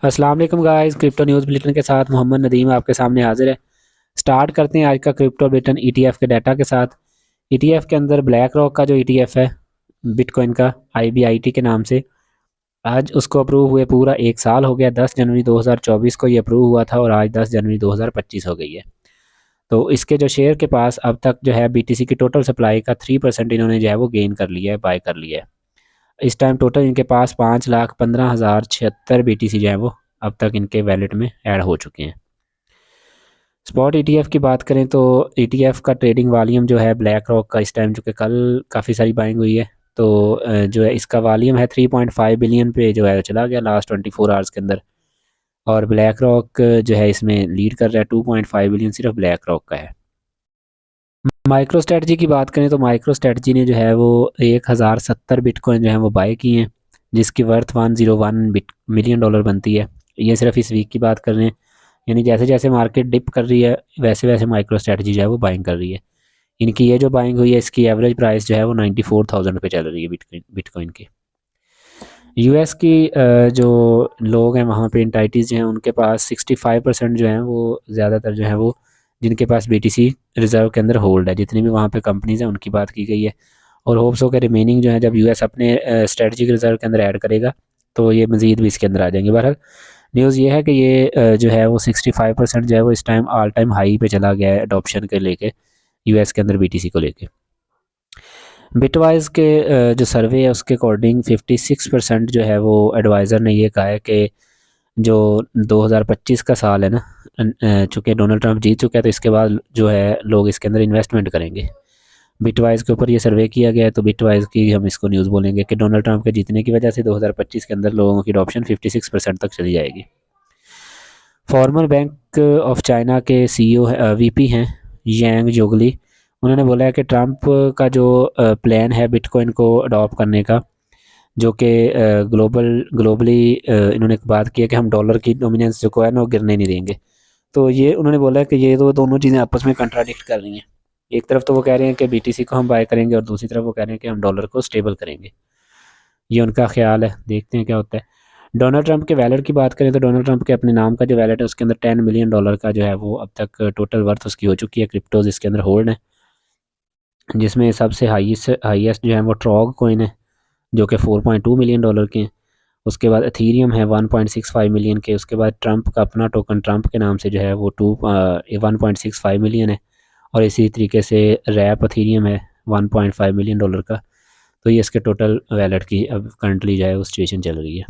अस्सलाम वालेकुम guys, crypto news bulletin के साथ मोहम्मद नदीम आपके सामने हाजिर है। स्टार्ट करते हैं आज का क्रिप्टो बुलेटिन ईटीएफ के डाटा के साथ। ईटीएफ के अंदर ब्लैक रॉक का जो ईटीएफ है बिटकॉइन का, आईबीआईटी के नाम से, आज उसको अप्रूव हुए पूरा 1 साल हो गया। 10 जनवरी 2024 को ये अप्रूव हुआ था और आज 10 जनवरी 2025 हो गई है। तो इसके जो शेयर के पास अब तक जो है बीटीसी की टोटल सप्लाई का 3% इन्होंने जो है वो गेन कर लिया है, बाय कर लिया है। इस टाइम टोटल इनके पास 5,15,076 बीटीसी जो है वो अब तक इनके वैलेट में ऐड हो चुके हैं। स्पॉट ईटीएफ की बात करें तो ईटीएफ का ट्रेडिंग वॉल्यूम जो है ब्लैक रॉक का, इस टाइम जो कि कल काफ़ी सारी बाइंग हुई है, तो जो है इसका वॉल्यूम है 3.5 बिलियन पे जो है चला गया लास्ट 24 आवर्स के अंदर। और ब्लैक रॉक जो है इसमें लीड कर रहा है, 2.5 बिलियन सिर्फ ब्लैक रॉक का है। माइक्रो स्ट्रेटजी की बात करें तो माइक्रो स्ट्रेटजी ने जो है वो 1,070 बिटकॉइन जो है वो बाय किए हैं, जिसकी वर्थ $101 मिलियन बनती है। ये सिर्फ इस वीक की बात कर रहे हैं, यानी जैसे जैसे मार्केट डिप कर रही है वैसे वैसे माइक्रो स्ट्रेटजी जो है वो बाइंग कर रही है। इनकी ये जो बाइंग हुई है इसकी एवरेज प्राइस जो है वो 94,000 पे चल रही है बिटकॉइन बिटकॉइन की। यूएस की जो लोग हैं वहाँ पे इंटाइटीज़ जो हैं उनके पास 65% जो हैं वो ज़्यादातर जो हैं वो जिनके पास बीटीसी रिज़र्व के अंदर होल्ड है, जितनी भी वहाँ पे कंपनीज़ हैं उनकी बात की गई है। और होप्स हो के रिमेनिंग जो है जब यूएस अपने स्ट्रेटजिक रिज़र्व के अंदर ऐड करेगा तो ये मज़ीद भी इसके अंदर आ जाएंगे। बहरहाल न्यूज़ ये है कि ये जो है वो 65% जो है वो इस टाइम ऑल टाइम हाई पे चला गया है अडोप्शन के लेके, यूएस के अंदर बीटीसी को लेके। बिटवाइज के जो सर्वे है उसके अकॉर्डिंग 56% जो है वो एडवाइज़र ने ये कहा है कि जो 2025 का साल है ना, चूँकि डोनाल्ड ट्रंप जीत चुका है तो इसके बाद जो है लोग इसके अंदर इन्वेस्टमेंट करेंगे। बिटवाइज के ऊपर ये सर्वे किया गया है, तो बिटवाइज की हम इसको न्यूज़ बोलेंगे कि डोनाल्ड ट्रंप के जीतने की वजह से 2025 के अंदर लोगों की अडॉप्शन 56% तक चली जाएगी। फॉर्मर बैंक ऑफ चाइना के सीईओ वीपी हैं यांग जोगली, उन्होंने बोला है कि ट्रंप का जो प्लान है बिटकॉइन को अडॉप्ट करने का, जो कि ग्लोबली इन्होंने बात की है कि हम डॉलर की डोमिनेंस जो को है ना वो गिरने नहीं देंगे। तो ये उन्होंने बोला है कि ये तो दोनों चीज़ें आपस में कंट्राडिक्ट कर रही हैं। एक तरफ तो वो कह रहे हैं कि बीटीसी को हम बाय करेंगे और दूसरी तरफ वो कह रहे हैं कि हम डॉलर को स्टेबल करेंगे। ये उनका ख्याल है, देखते हैं क्या होता है। डोनाल्ड ट्रंप के वैलेट की बात करें तो डोनाल्ड ट्रंप के अपने नाम का जो वैलेट है उसके अंदर $10 मिलियन का जो है वो अब तक टोटल वर्थ उसकी हो चुकी है, क्रिप्टोज इसके अंदर होल्ड है, जिसमें सबसे हाईएस्ट जो है वो ट्रॉग कोइन है जो कि $4.2 मिलियन के हैं। उसके बाद एथीरियम है 1.65 मिलियन के। उसके बाद ट्रंप का अपना टोकन ट्रंप के नाम से जो है वो 1.65 मिलियन है। और इसी तरीके से रैप एथीरियम है $1.5 मिलियन का। तो ये इसके टोटल वैलेट की अब करंटली जो है वो सिचुएशन चल रही है।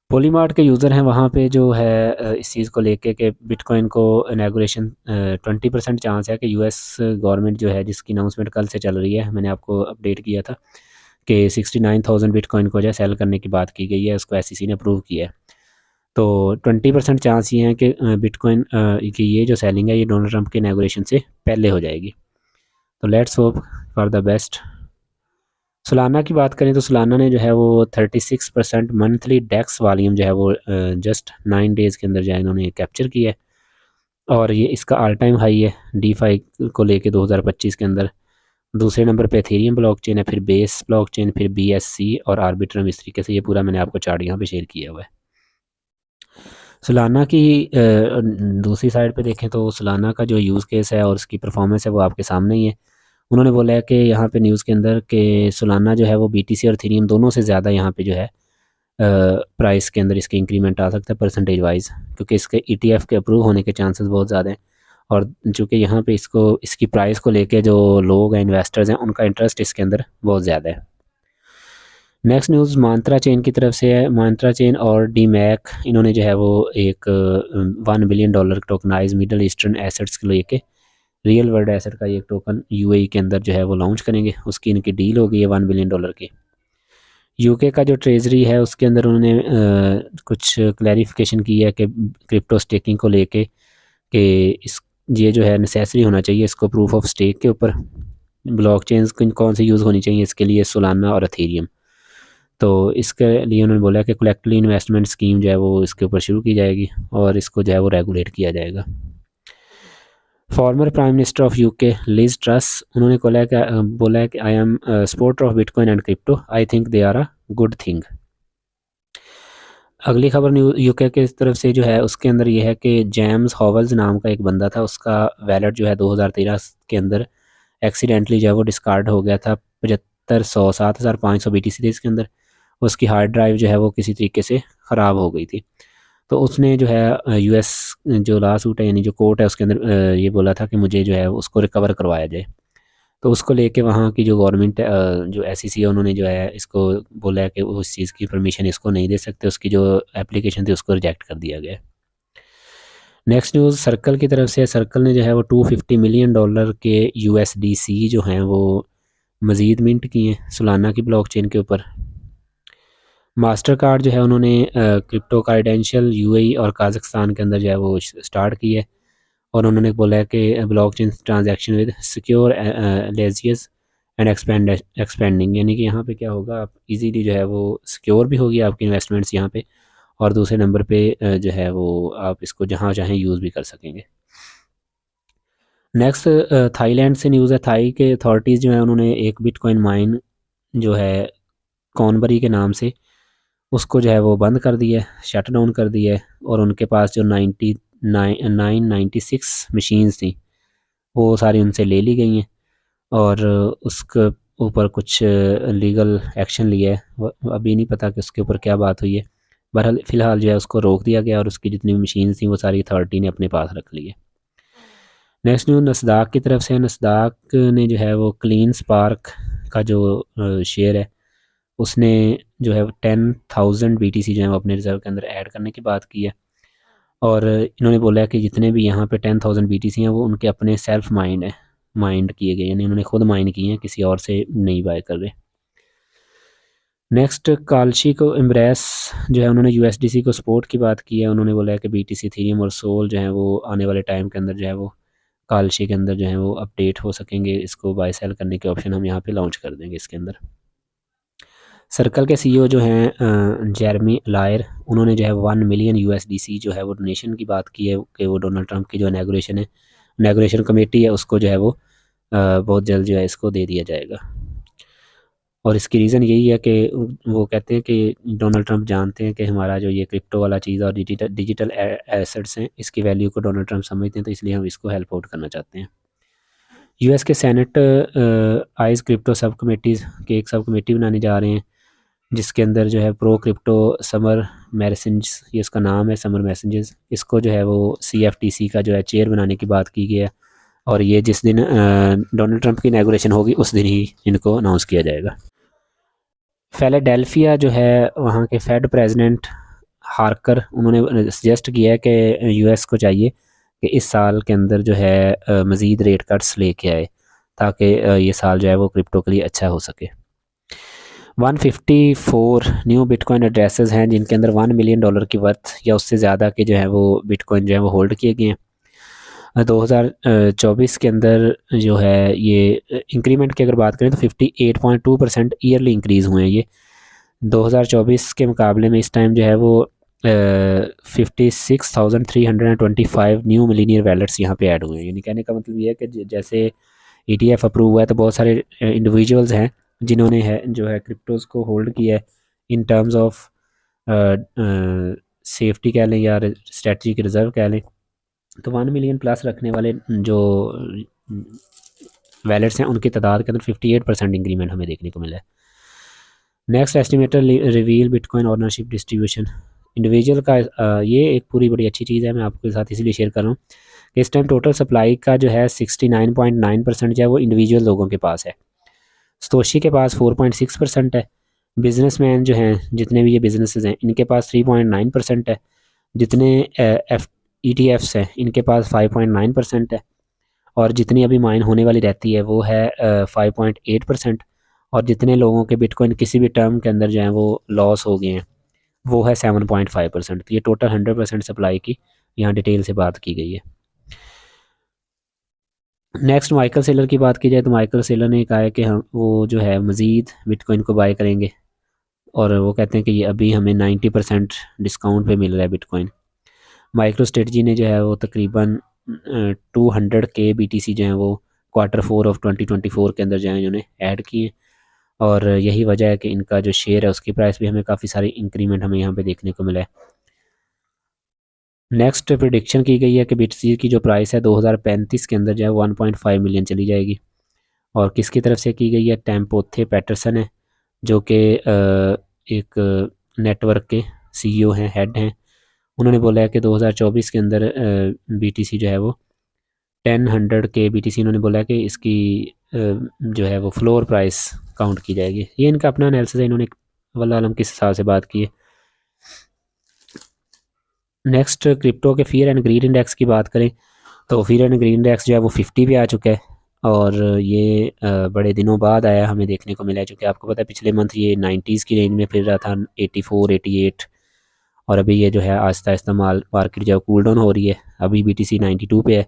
पोलीमार्ट के यूज़र हैं वहाँ पे जो है इस चीज़ को लेके कि बिटकॉइन को इनॉग्रेशन 20% चांस है कि यूएस गवर्नमेंट जो है, जिसकी अनाउंसमेंट कल से चल रही है, मैंने आपको अपडेट किया था कि 69,000 बिटकॉइन को जो है सेल करने की बात की गई है, उसको एसईसी ने अप्रूव किया है। तो 20% चांस ये हैं कि बिटकॉइन की ये जो सेलिंग है ये डोनाल्ड ट्रंप के इनॉग्रेशन से पहले हो जाएगी। तो let's hope for the best. Solana की बात करें तो सोलाना ने जो है वो 36% मंथली डेक्स वॉल्यूम जो है वो जस्ट 9 डेज़ के अंदर जो है इन्होंने कैप्चर किया है। और ये इसका ऑल टाइम हाई है DeFi को लेके 2025 के अंदर। दूसरे नंबर पे एथेरियम ब्लॉकचेन है, फिर बेस ब्लॉकचेन, फिर BSC और आर्बिट्रम। इस तरीके से ये पूरा मैंने आपको चार्ट यहाँ पे शेयर किया हुआ है। सोलाना की दूसरी साइड पे देखें तो सोलाना का जो यूज़ केस है और उसकी परफॉर्मेंस है वो आपके सामने ही है। उन्होंने बोला है कि यहाँ पे न्यूज़ के अंदर कि सोलाना जो है वो BTC और एथेरियम दोनों से ज़्यादा यहाँ पे जो है प्राइस के अंदर इसके इंक्रीमेंट आ सकता है परसेंटेज वाइज, क्योंकि इसके ETF के अप्रूव होने के चांसेस बहुत ज़्यादा हैं। और चूँकि यहाँ पे इसको इसकी प्राइस को लेके जो लोग हैं, इन्वेस्टर्स हैं, उनका इंटरेस्ट इसके अंदर बहुत ज़्यादा है। नेक्स्ट न्यूज़ मांत्रा चेन की तरफ से है। मांत्रा चेन और डीमैक इन्होंने जो है वो एक $1 billion tokenise middle eastern assets को लेके रियल वर्ल्ड एसेट का एक टोकन UAE के अंदर जो है वो लॉन्च करेंगे। उसकी इनकी डील हो गई है $1 बिलियन की। यूके का जो ट्रेजरी है उसके अंदर उन्होंने कुछ क्लैरिफिकेशन की है कि क्रिप्टो स्टेकिंग को लेके कि इस ये जो है नेसेसरी होना चाहिए इसको प्रूफ ऑफ स्टेक के ऊपर। ब्लॉकचेन्स कौन सी यूज़ होनी चाहिए इसके लिए, सोलाना और एथेरियम। तो इसके लिए उन्होंने बोला कि कलेक्टिव इन्वेस्टमेंट स्कीम जो है वो इसके ऊपर शुरू की जाएगी और इसको जो है वो रेगुलेट किया जाएगा। Former prime minister of UK Liz Truss, उन्होंने बोला है कि I am supporter of bitcoin and crypto, I think they are a good thing. अगली खबर यूके की तरफ से जो है उसके अंदर ये है कि जेम्स हॉवल्स नाम का एक बंदा था, उसका वैलेट जो है 2013 के अंदर एक्सीडेंटली जो है वो डिस्कार्ड हो गया था 7500 BTC थे इसके अंदर। उसकी हार्ड ड्राइव जो है वो किसी तरीके से ख़राब हो गई थी। तो उसने जो है यूएस जो लॉ सूट है यानी जो कोर्ट है उसके अंदर ये बोला था कि मुझे जो है उसको रिकवर करवाया जाए। तो उसको लेके वहाँ की जो गवर्नमेंट जो SEC है उन्होंने जो है इसको बोला है कि वो उस चीज़ की परमिशन इसको नहीं दे सकते, उसकी जो एप्लीकेशन थी उसको रिजेक्ट कर दिया गया। नेक्स्ट न्यूज़ सर्कल की तरफ से। सर्कल ने जो है वो $250 मिलियन के USDC जो हैं वो मज़ीद मिंट किए हैं सोलाना की ब्लॉकचेन के ऊपर। मास्टर कार्ड जो है उन्होंने क्रिप्टो क्रेडेंशियल UAE और काज़ाख्स्तान के अंदर जो है वो स्टार्ट की है, और उन्होंने बोला है कि ब्लॉकचेन ट्रांजैक्शन विद सिक्योर लेजियस एंड एक्सपेंडिंग, यानी कि यहाँ पे क्या होगा, आप इजीली जो है वो सिक्योर भी होगी आपकी इन्वेस्टमेंट्स यहाँ पे, और दूसरे नंबर पे जो है वो आप इसको जहाँ चाहें यूज़ भी कर सकेंगे। नेक्स्ट थाईलैंड से न्यूज़ है। थाई के अथॉरिटीज़ जो है उन्होंने एक बिटकॉइन माइन जो है कॉनबरी के नाम से उसको जो है वो बंद कर दिया है, शट डाउन कर दिया है, और उनके पास जो 996 मशीन्स थी वो सारी उनसे ले ली गई हैं, और उसके ऊपर कुछ लीगल एक्शन लिया है। अभी नहीं पता कि उसके ऊपर क्या बात हुई है। बहरहाल फ़िलहाल जो है उसको रोक दिया गया और उसकी जितनी भी मशीन्स थी वो सारी अथॉरिटी ने अपने पास रख ली है। नेक्स्ट न्यूज़ नस्दाक की तरफ से। नस्दाक ने जो है वो क्लीन स्पार्क का जो शेयर है उसने जो है 10,000 BTC जो है वो अपने रिज़र्व के अंदर ऐड करने की बात की है, और इन्होंने बोला है कि जितने भी यहाँ पे 10,000 BTC हैं वो उनके अपने सेल्फ माइंड किए गए, यानी उन्होंने खुद माइंड किए हैं, किसी और से नहीं बाय कर रहे। नेक्स्ट कालशी को एम्ब्रेस जो है उन्होंने USDC को सपोर्ट की बात की है। उन्होंने बोला है कि BTC इथेरियम और सोल जो है वो आने वाले टाइम के अंदर जो है वो कालशी के अंदर जो है वो अपडेट हो सकेंगे, इसको बाय सेल करने के ऑप्शन हम यहाँ पे लॉन्च कर देंगे इसके अंदर। सर्कल के CEO जो हैं जेरमी लायर, उन्होंने जो है 1 मिलियन USDC जो है वो डोनेशन की बात की है कि वो डोनाल्ड ट्रंप की जो इनैगोरेशन कमेटी है उसको जो है वो बहुत जल्द जो है इसको दे दिया जाएगा। और इसकी रीज़न यही है कि वो कहते हैं कि डोनाल्ड ट्रंप जानते हैं कि हमारा जो ये क्रिप्टो वाला चीज़ और डिजिटल एसेट्स हैं इसकी वैल्यू को डोनाल्ड ट्रंप समझते हैं, तो इसलिए हम इसको हेल्प आउट करना चाहते हैं। US के सेनेट आइज क्रिप्टो सब कमेटीज़ के एक सब कमेटी बनाने जा रहे हैं, जिसके अंदर जो है प्रो क्रिप्टो समर मैसेंज, ये इसका नाम है, समर मैसेंजेस, इसको जो है वो CFTC का जो है चेयर बनाने की बात की गई है, और ये जिस दिन डोनाल्ड ट्रंप की इनैगोरेशन होगी उस दिन ही इनको अनाउंस किया जाएगा। फिलाडेल्फिया जो है वहाँ के फेड प्रेसिडेंट हार्कर, उन्होंने सजेस्ट किया है कि US को चाहिए कि इस साल के अंदर जो है मज़ीद रेट कट्स लेके आए, ताकि ये साल जो है वो क्रिप्टो के लिए अच्छा हो सके। 154 न्यू बिटकॉइन एड्रेसेस हैं जिनके अंदर $1 मिलियन की वर्थ या उससे ज़्यादा के जो है वो बिटकॉइन जो है वो होल्ड किए गए हैं। 2024 के अंदर जो है ये इंक्रीमेंट की अगर बात करें तो 58.2% ईयरली इंक्रीज़ हुए हैं ये 2024 के मुकाबले में। इस टाइम जो है वो 56,325 न्यू मिलीनियर वैलेट्स यहाँ पे ऐड हुए हैं, यानी कहने का मतलब ये है कि जैसे ETF अप्रूव हुआ है तो बहुत सारे इंडिविजुअल्स हैं जिन्होंने है जो है क्रिप्टोज़ को होल्ड किया है इन टर्म्स ऑफ सेफ्टी कह लें या स्ट्रेटजिक रिज़र्व कह लें। तो 1 मिलियन प्लस रखने वाले जो वैलेट्स हैं उनकी तादाद के अंदर 58% इंक्रीमेंट हमें देखने को मिला है। Next estimator reveal bitcoin ownership distribution individual का ये एक पूरी बड़ी अच्छी चीज़ है, मैं आपके साथ इसलिए शेयर कर रहा हूँ कि इस टाइम टोटल सप्लाई का जो है 69.9% जो है वो इंडिविजुअल लोगों के पास है, स्तोशी के पास 4.6% है, बिजनेसमैन जो हैं जितने भी ये बिजनेसेस हैं इनके पास 3.9% है, जितने ETFs हैं इनके पास 5.9% है, और जितनी अभी माइन होने वाली रहती है वो है 5.8%, और जितने लोगों के बिटकॉइन किसी भी टर्म के अंदर जो है वो लॉस हो गए हैं वो है 7.5%। तो ये टोटल 100% सप्लाई की यहाँ डिटेल से बात की गई है। नेक्स्ट माइकल सेलर की बात की जाए तो माइकल सेलर ने कहा है कि हम वो जो है मज़ीद बिटकॉइन को बाय करेंगे, और वो कहते हैं कि ये अभी हमें 90% डिस्काउंट पे मिल रहा है बिटकॉइन। माइक्रो स्ट्रेटजी ने जो है वो तकरीबन 200K BTC जो है वो Q4 ऑफ 2024 के अंदर जो है इन्होंने ऐड किए, और यही वजह है कि इनका जो शेयर है उसकी प्राइस भी हमें काफ़ी सारी इंक्रीमेंट हमें यहाँ पे देखने को मिला है। नेक्स्ट प्रिडिक्शन की गई है कि BTC की जो प्राइस है 2035 के अंदर जो है 1.5 मिलियन चली जाएगी। और किसकी तरफ से की गई है? टेम्पोथे पैटरसन है, जो कि एक नेटवर्क के CEO हैं, हेड हैं। उन्होंने बोला है कि 2024 के अंदर BTC जो है वो 10 के BTC उन्होंने बोला है कि इसकी जो है वो फ्लोर प्राइस काउंट की जाएगी। ये इनका अपना एनालिसिस है, इन्होंने वल्लाह आलम किस हिसाब से बात की है। नेक्स्ट क्रिप्टो के फियर एंड ग्रीड इंडेक्स की बात करें तो फियर एंड ग्रीड इंडेक्स जो है वो 50 पे आ चुका है, और ये बड़े दिनों बाद आया हमें देखने को मिला है, क्योंकि आपको पता है पिछले मंथ ये 90s की रेंज में फिर रहा था, 84 88, और अभी ये जो है आहिस्ता आहिस्ता मार्केट जो है कूल डाउन हो रही है। अभी BTC 92 पे है,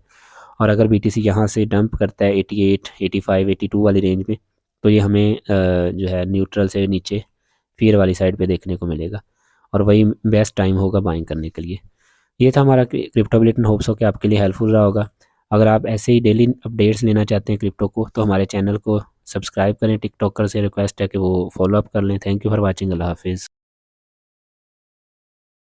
और अगर BTC यहाँ से डंप करता है 88 85 82 वाली रेंज में, तो ये हमें जो है न्यूट्रल से नीचे फियर वाली साइड पे देखने को मिलेगा, और वही बेस्ट टाइम होगा बाइंग करने के लिए। ये था हमारा क्रिप्टो बुलेटिन, होप्स हो कि आपके लिए हेल्पफुल रहा होगा। अगर आप ऐसे ही डेली अपडेट्स लेना चाहते हैं क्रिप्टो को, तो हमारे चैनल को सब्सक्राइब करें। टिकटॉकर से रिक्वेस्ट है कि वो फॉलो अप कर लें। Thank you for watching. अल्लाह हाफिज़।